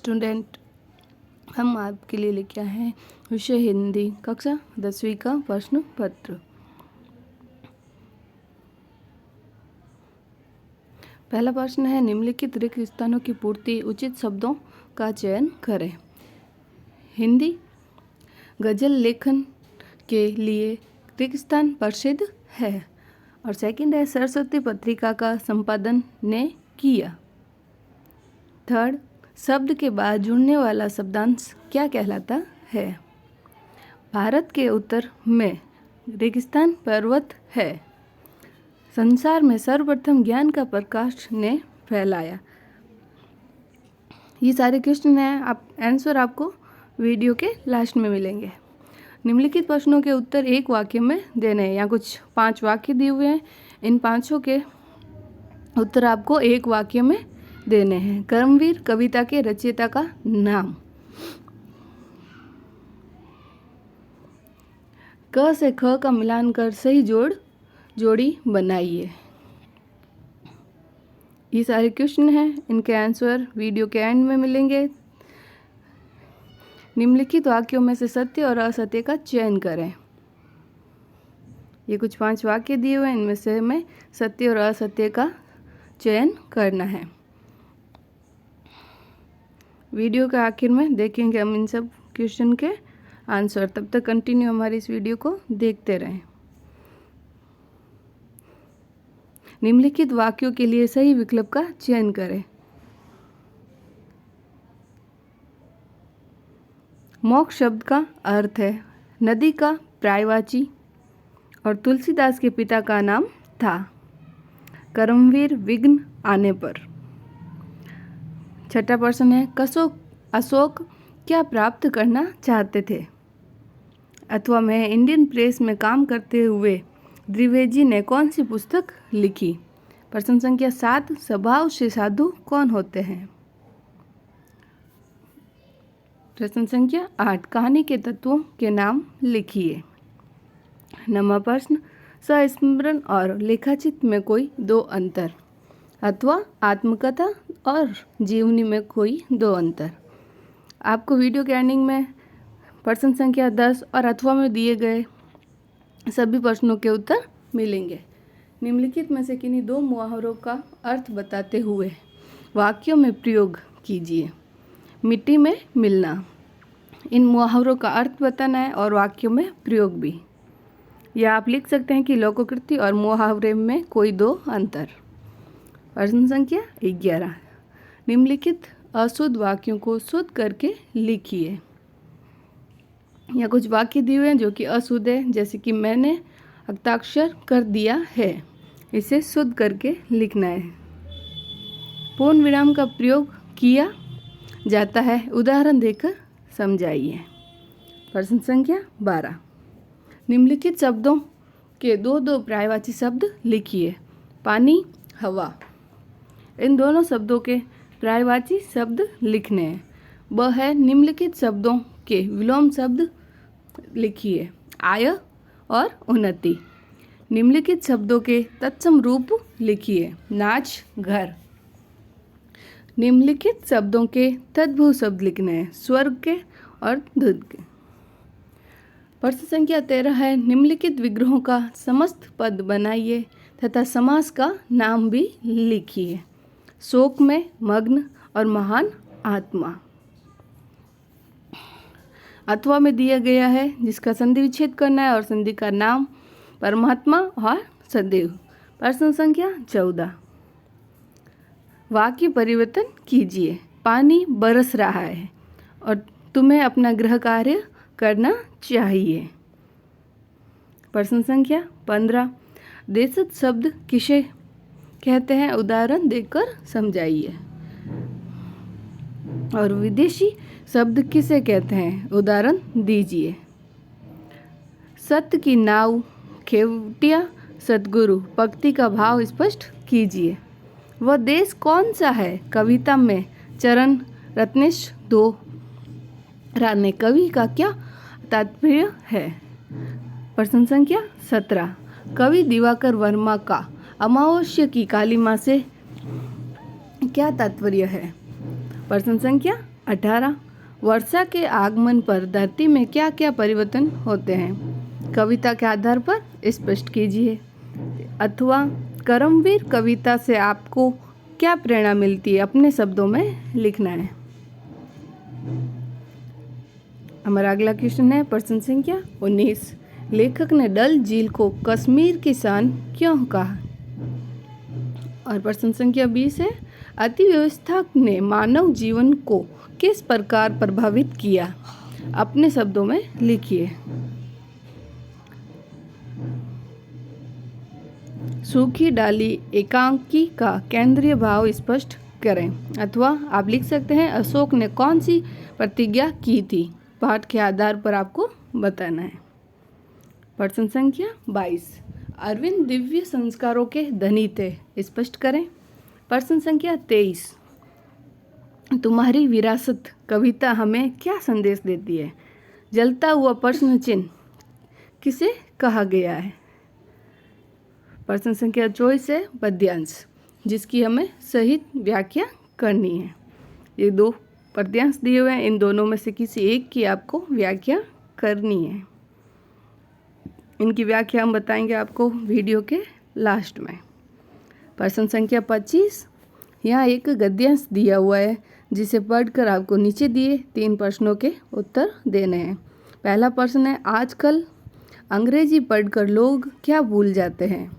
Student, हम आपके लिए लेके आए हैं विषय हिंदी कक्षा 10वीं का प्रश्न पत्र। पहला प्रश्न है, निम्नलिखित रिक्त स्थानों की पूर्ति उचित शब्दों का चयन करें। हिंदी गजल लेखन के लिए रिक्त स्थान प्रसिद्ध है। और सेकंड है, सरस्वती पत्रिका का संपादन ने किया। थर्ड, शब्द के बाद जुड़ने वाला शब्दांश क्या कहलाता है। भारत के उत्तर में रेगिस्तान पर्वत है। संसार में सर्वप्रथम ज्ञान का प्रकाश ने फैलाया। ये सारे क्वेश्चन हैं, आप आंसर आपको वीडियो के लास्ट में मिलेंगे। निम्नलिखित प्रश्नों के उत्तर एक वाक्य में देने हैं। यहाँ कुछ 5 वाक्य दिए हुए हैं, इन 5 के उत्तर आपको एक वाक्य में देने हैं। कर्मवीर कविता के रचयिता का नाम। क से ख का मिलान कर सही जोड़ी बनाइए। ये सारे क्वेश्चन हैं, इनके आंसर वीडियो के एंड में मिलेंगे। निम्नलिखित वाक्यों में से सत्य और असत्य का चयन करें। ये कुछ 5 वाक्य दिए हुए हैं, इनमें से हमें सत्य और असत्य का चयन करना है। वीडियो के आखिर में देखेंगे हम इन सब क्वेश्चन के आंसर। तब तक कंटिन्यू हमारी इस वीडियो को देखते रहें। निम्नलिखित वाक्यों के लिए सही विकल्प का चयन करें। मोक्ष शब्द का अर्थ है नदी का पर्यायवाची और तुलसीदास के पिता का नाम था। कर्मवीर विघ्न आने पर। छठा प्रश्न है, अशोक क्या प्राप्त करना चाहते थे। अथवा में इंडियन प्रेस में काम करते हुए द्विवेदी ने कौन सी पुस्तक लिखी। प्रश्न संख्या 7, स्वभाव से साधु कौन होते हैं। प्रश्न संख्या 8, कहानी के तत्वों के नाम लिखिए। 9वां प्रश्न, संस्मरण और लेखाचित्र में कोई 2 अंतर। अथवा आत्मकथा और जीवनी में कोई 2 अंतर। आपको वीडियो के एंडिंग में प्रश्न संख्या 10 और अथवा में दिए गए सभी प्रश्नों के उत्तर मिलेंगे। निम्नलिखित में से किन्हीं 2 मुहावरों का अर्थ बताते हुए वाक्यों में प्रयोग कीजिए। मिट्टी में मिलना। इन मुहावरों का अर्थ बताना है और वाक्यों में प्रयोग भी। या आप लिख सकते हैं कि लोकोकृति और मुहावरे में कोई 2 अंतर। प्रश्न संख्या 11, निम्नलिखित अशुद्ध वाक्यों को शुद्ध करके लिखिए। या कुछ वाक्य दिए हुए हैं जो कि अशुद्ध है, जैसे कि मैंने हस्ताक्षर कर दिया है, इसे शुद्ध करके लिखना है। पूर्ण विराम का प्रयोग किया जाता है, उदाहरण देकर समझाइए। प्रश्न संख्या 12, निम्नलिखित शब्दों के 2 पर्यायवाची शब्द लिखिए। पानी, हवा। इन दोनों शब्दों के पर्यायवाची शब्द लिखने हैं। ब है, निम्नलिखित शब्दों के विलोम शब्द लिखिए। आय और उन्नति। निम्नलिखित शब्दों के तत्सम रूप लिखिए। नाच, घर। निम्नलिखित शब्दों के तद्भव शब्द लिखने हैं। स्वर्ग के और दूध के। प्रश्न संख्या 13 है, निम्नलिखित विग्रहों का समस्त पद बनाइए तथा समास का नाम भी लिखिए। शोक में मग्न और महान आत्मा। अथवा में दिया गया है जिसका संधि विच्छेद करना है और संधि का नाम परमात्मा और सदैव। प्रश्न संख्या 14, वाक्य परिवर्तन कीजिए। पानी बरस रहा है और तुम्हें अपना गृह कार्य करना चाहिए। प्रश्न संख्या 15, देशज शब्द किसे कहते हैं, उदाहरण देकर समझाइए। और विदेशी शब्द किसे कहते हैं, उदाहरण दीजिए। सत्य की नाव, खेवटिया सतगुरु। पंक्ति का भाव स्पष्ट कीजिए। वह देश कौन सा है, कविता में चरण रत्नेश दोहराने कवि का क्या तात्पर्य है। प्रश्न संख्या 17, कवि दिवाकर वर्मा का अमावस्या की काली मां से क्या तात्पर्य है। प्रश्न संख्या 18 वर्षा के आगमन पर धरती में क्या क्या परिवर्तन होते हैं, कविता के आधार पर स्पष्ट कीजिए। अथवा कर्मवीर कविता से आपको क्या प्रेरणा मिलती है, अपने शब्दों में लिखना है। हमारा अगला क्वेश्चन है प्रश्न संख्या 19। लेखक ने डल झील को कश्मीर की शान क्यों कहा। और प्रश्न संख्या 20 है अर्थव्यवस्था ने मानव जीवन को किस प्रकार प्रभावित किया, अपने शब्दों में लिखिए। सूखी डाली एकांकी का केंद्रीय भाव स्पष्ट करें। अथवा आप लिख सकते हैं अशोक ने कौन सी प्रतिज्ञा की थी, पाठ के आधार पर आपको बताना है। प्रश्न संख्या 22 अरविंद दिव्य संस्कारों के धनी थे, स्पष्ट करें। प्रश्न संख्या 23 तुम्हारी विरासत कविता हमें क्या संदेश देती है, जलता हुआ प्रश्न चिन्ह किसे कहा गया है। प्रश्न संख्या 24 है पद्यांश, जिसकी हमें सही व्याख्या करनी है। ये 2 पद्यांश दिए हुए हैं, इन दोनों में से किसी एक की आपको व्याख्या करनी है। इनकी व्याख्या हम बताएंगे आपको वीडियो के लास्ट में। प्रश्न संख्या 25 यहाँ एक गद्यांश दिया हुआ है, जिसे पढ़कर आपको नीचे दिए 3 प्रश्नों के उत्तर देने हैं। पहला प्रश्न है आजकल अंग्रेजी पढ़कर लोग क्या भूल जाते हैं।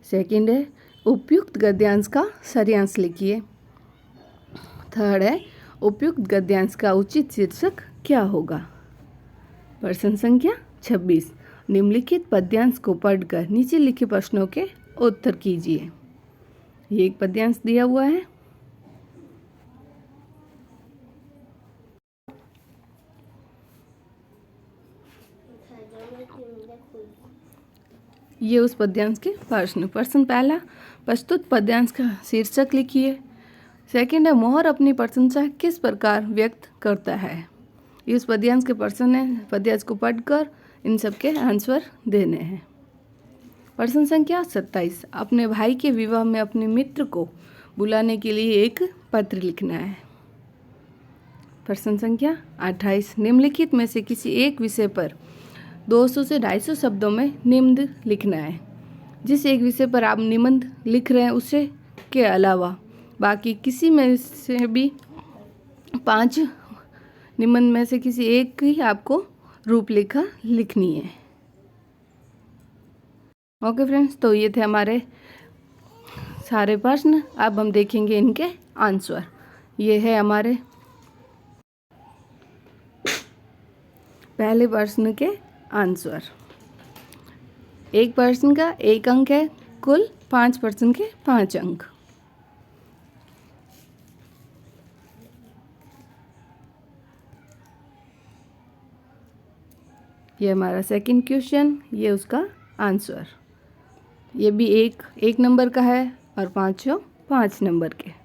सेकंड है उपयुक्त गद्यांश का सरेंश लिखिए। थर्ड है उपयुक्त गद्यांश का उचित शीर्षक क्या होगा। प्रश्न संख्या 26 निम्नलिखित पद्यांश को पढ़कर नीचे लिखे प्रश्नों के उत्तर कीजिए। ये एक पद्यांश दिया हुआ है। ये उस पद्यांश के प्रश्न पहला प्रस्तुत पद्यांश का शीर्षक लिखिए। सेकंड है मोहर अपनी प्रशंसा किस प्रकार व्यक्त करता है। ये उस पद्यांश के प्रश्न है, पद्यांश को पढ़कर इन सब के आंसर देने हैं। प्रश्न संख्या 27 अपने भाई के विवाह में अपने मित्र को बुलाने के लिए एक पत्र लिखना है। प्रश्न संख्या 28 निम्नलिखित में से किसी एक विषय पर 200 से 250 शब्दों में निबंध लिखना है। जिस एक विषय पर आप निबंध लिख रहे हैं उसे के अलावा बाकी किसी में से भी 5 निबंध में से किसी एक की आपको रूपरेखा लिखनी है। ओके फ्रेंड्स, तो ये थे हमारे सारे प्रश्न। अब हम देखेंगे इनके आंसर। ये है हमारे पहले प्रश्न के आंसर। एक प्रश्न का 1 अंक है, कुल 5 प्रश्न के 5 अंक। ये हमारा सेकंड क्वेश्चन, ये उसका आंसर। ये भी एक नंबर का है और 5 नंबर के।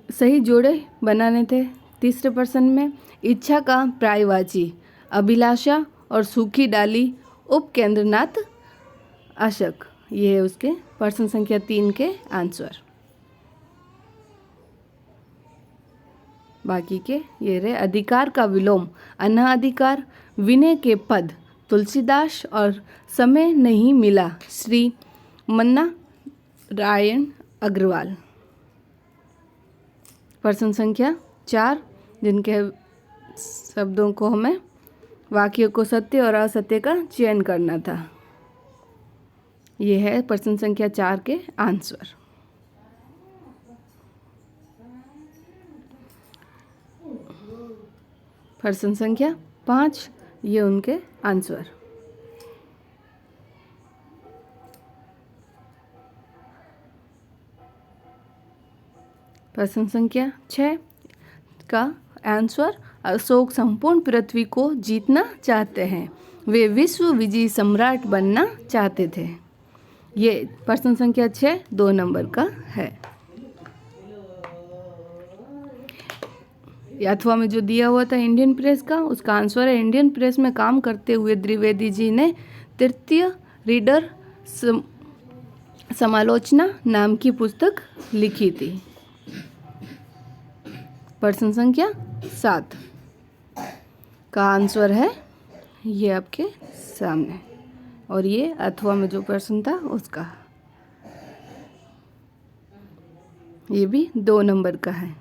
सही जोड़े बनाने थे। तीसरे प्रश्न में इच्छा का पर्यायवाची अभिलाषा और सूखी डाली उपकेंद्रनाथ अशक। ये है उसके प्रश्न संख्या 3 के आंसर। बाकी के ये रहे अधिकार का विलोम अनाधिकार, विनय के पद तुलसीदास और समय नहीं मिला श्री मन्ना रायण अग्रवाल। प्रश्न संख्या 4 जिनके शब्दों को हमें वाक्य को सत्य और असत्य का चयन करना था। ये है प्रश्न संख्या 4 के आंसर। प्रश्न संख्या 5 ये उनके आंसर। प्रश्न संख्या 6 का आंसर अशोक संपूर्ण पृथ्वी को जीतना चाहते हैं, वे विश्व विजयी सम्राट बनना चाहते थे। ये प्रश्न संख्या 6 2 नंबर का है। अथवा में जो दिया हुआ था इंडियन प्रेस का, उसका आंसर है इंडियन प्रेस में काम करते हुए द्विवेदी जी ने तृतीय रीडर समालोचना नाम की पुस्तक लिखी थी। प्रश्न संख्या 7 का आंसर है ये आपके सामने, और ये अथवा में जो प्रश्न था उसका, ये भी 2 नंबर का है।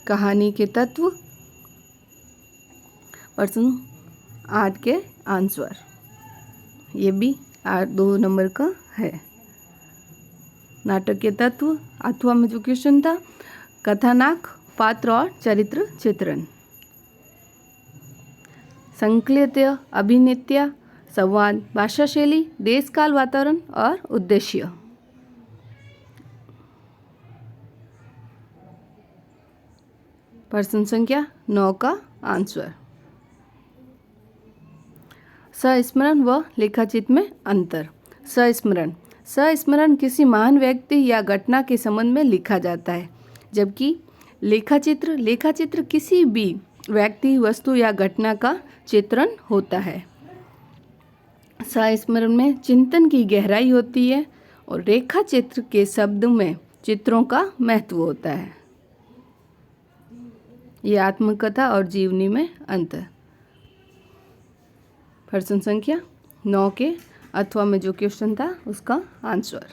कहानी के तत्व, प्रश्न 8 के आंसर, ये भी 2 नंबर का है। नाटक के तत्व, अथवा में जो क्वेश्चन था, कथानक, पात्र और चरित्र चित्रण। संक्लित्य, अभिनित्य, संवाद, भाषा शैली, देश काल वातावरण और उद्देश्य। प्रश्न संख्या 9 का आंसर, संस्मरण व लेखाचित्र में अंतर। संस्मरण किसी महान व्यक्ति या घटना के संबंध में लिखा जाता है, जबकि लेखाचित्र किसी भी व्यक्ति, वस्तु या घटना का चित्रण होता है। संस्मरण में चिंतन की गहराई होती है और रेखाचित्र के शब्द में चित्रों का महत्व होता है। ये आत्मकथा और जीवनी में अंतर। प्रश्न संख्या 9 के अथवा में जो क्वेश्चन था उसका आंसर।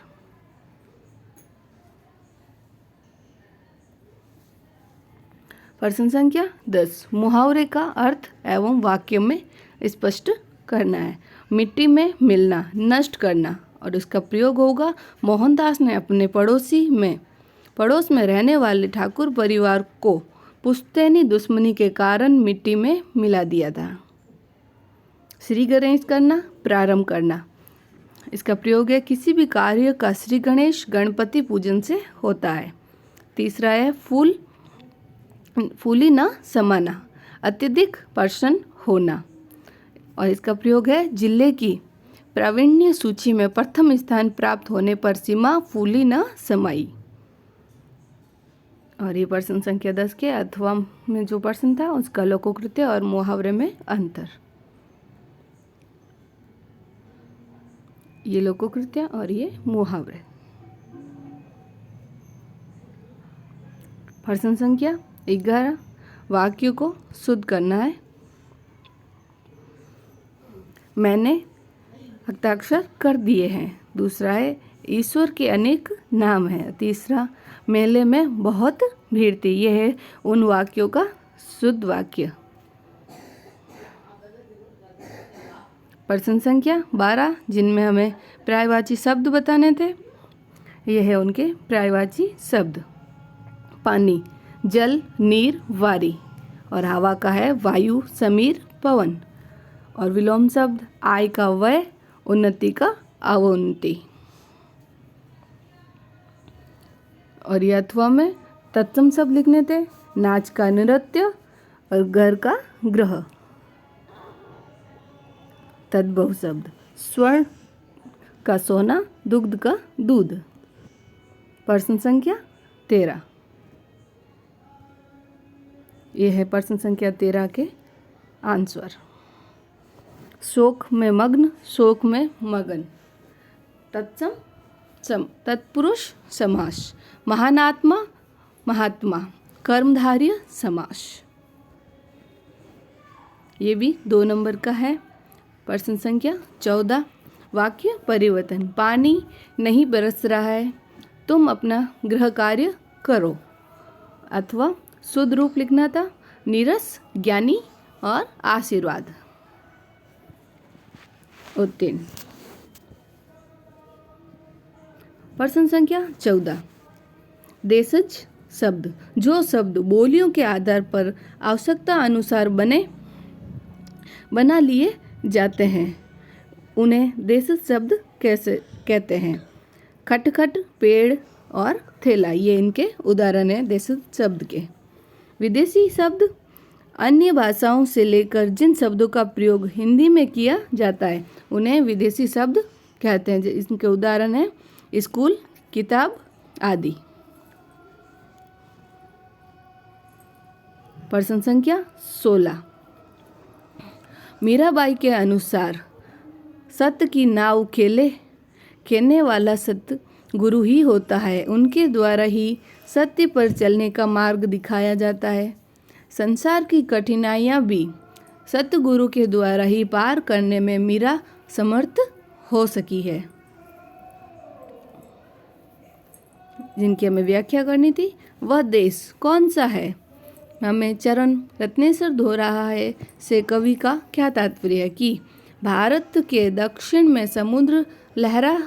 प्रश्न संख्या 10, मुहावरे का अर्थ एवं वाक्य में स्पष्ट करना है। मिट्टी में मिलना, नष्ट करना, और इसका प्रयोग होगा, मोहनदास ने अपने पड़ोस में रहने वाले ठाकुर परिवार को पुश्तैनी दुश्मनी के कारण मिट्टी में मिला दिया था। श्री गणेश करना, प्रारंभ करना, इसका प्रयोग है, किसी भी कार्य का श्री गणेश गणपति पूजन से होता है। तीसरा है फूली न समाना, अत्यधिक प्रसन्न होना, और इसका प्रयोग है, जिले की प्रावीण्य सूची में प्रथम स्थान प्राप्त होने पर सीमा फूली न समाई। और ये प्रश्न संख्या 10 के अथवा में जो प्रश्न था उसका लोकोकृत्य और मुहावरे में अंतर। ये लोकोकृत्य और ये मुहावरे। प्रश्न संख्या 11, वाक्य को शुद्ध करना है। मैंने हस्ताक्षर कर दिए हैं। दूसरा है, ईश्वर के अनेक नाम हैं। तीसरा, मेले में बहुत भीड़ थी। यह है उन वाक्यों का शुद्ध वाक्य। प्रश्न संख्या 12, जिनमें हमें पर्यायवाची शब्द बताने थे, यह है उनके पर्यायवाची शब्द। पानी, जल, नीर, वारी, और हवा का है वायु, समीर, पवन, और विलोम शब्द, आय का व्यय, उन्नति का अवोन्नति। और ये अथवा में तत्सम शब्द लिखने थे, नाच का नृत्य और घर का ग्रह। तद्भव शब्द, स्वर्ण का सोना, दुग्ध का दूध। प्रश्न संख्या 13, यह है प्रश्न संख्या 13 के आंसर। शोक में मग्न, शोक में मगन, तत्सम तत्पुरुष समास, महानात्मा, महात्मा, कर्मधार्य समास। ये भी 2 नंबर का है। प्रश्न संख्या 14, वाक्य परिवर्तन। पानी नहीं बरस रहा है, तुम अपना गृह कार्य करो। अथवा शुद्ध रूप लिखना था, नीरस, ज्ञानी और आशीर्वाद। उत्तीर्ण। प्रश्न संख्या 14, देशज शब्द। जो शब्द बोलियों के आधार पर आवश्यकता अनुसार बना लिए जाते हैं उन्हें देशज शब्द कैसे कहते हैं। खटखट, पेड़ और थैला, ये इनके उदाहरण हैं देशज शब्द के। विदेशी शब्द, अन्य भाषाओं से लेकर जिन शब्दों का प्रयोग हिंदी में किया जाता है उन्हें विदेशी शब्द कहते हैं। इनके उदाहरण हैं स्कूल, किताब आदि। प्रश्न संख्या 16, मीराबाई के अनुसार सत्य की नाव खेने वाला सत्य गुरु ही होता है। उनके द्वारा ही सत्य पर चलने का मार्ग दिखाया जाता है। संसार की कठिनाइयाँ भी सतगुरु के द्वारा ही पार करने में मीरा समर्थ हो सकी है। जिनकी हमें व्याख्या करनी थी, वह देश कौन सा है? हमें चरण रत्नेश्वर धो रहा है से कवि का क्या तात्पर्य है कि भारत के दक्षिण में समुद्र लहरा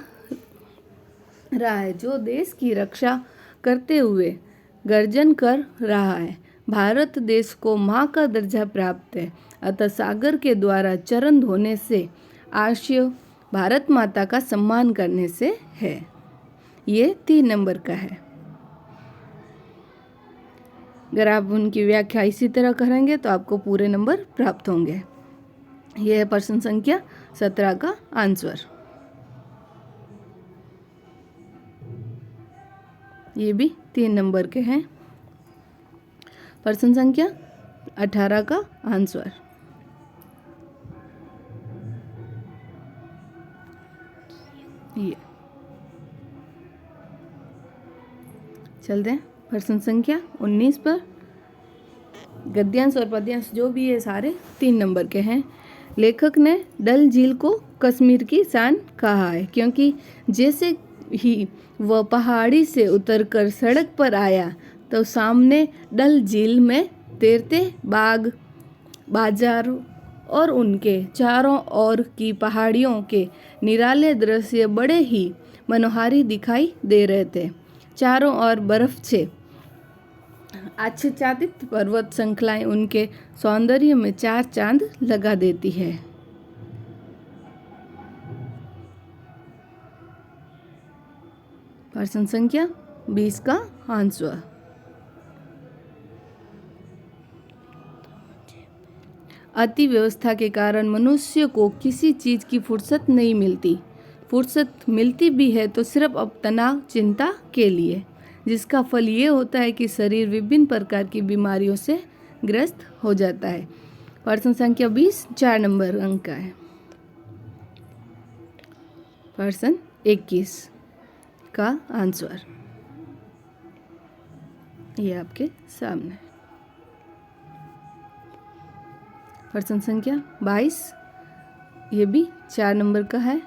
रहा है, जो देश की रक्षा करते हुए गर्जन कर रहा है। भारत देश को माँ का दर्जा प्राप्त है, अतः सागर के द्वारा चरण धोने से आशय भारत माता का सम्मान करने से है। ये 3 नंबर का है। अगर आप उनकी व्याख्या इसी तरह करेंगे तो आपको पूरे नंबर प्राप्त होंगे। यह है प्रश्न संख्या 17 का आंसर। ये भी 3 नंबर के हैं। प्रश्न संख्या 18 का आंसर। ये चलते हैं प्रश्न संख्या 19 पर। गद्यांश और पद्यांश जो भी है सारे 3 नंबर के हैं। लेखक ने डल झील को कश्मीर की शान कहा है क्योंकि जैसे ही वह पहाड़ी से उतरकर सड़क पर आया तो सामने डल झील में तैरते बाग, बाजार और उनके चारों ओर की पहाड़ियों के निराले दृश्य बड़े ही मनोहारी दिखाई दे रहे थे। चारों ओर बर्फ से आच्छादित पर्वत श्रृंखलाएं उनके सौंदर्य में 4 चांद लगा देती है। प्रश्न संख्या 20 का आंसर। अति व्यवस्था के कारण मनुष्य को किसी चीज की फुर्सत नहीं मिलती। फुर्सत मिलती भी है तो सिर्फ अब तनाव चिंता के लिए, जिसका फल ये होता है कि शरीर विभिन्न प्रकार की बीमारियों से ग्रस्त हो जाता है। प्रश्न संख्या 20 4 नंबर अंक का है। प्रश्न 21 का आंसर ये आपके सामने। प्रश्न संख्या 22 ये भी 4 नंबर का है।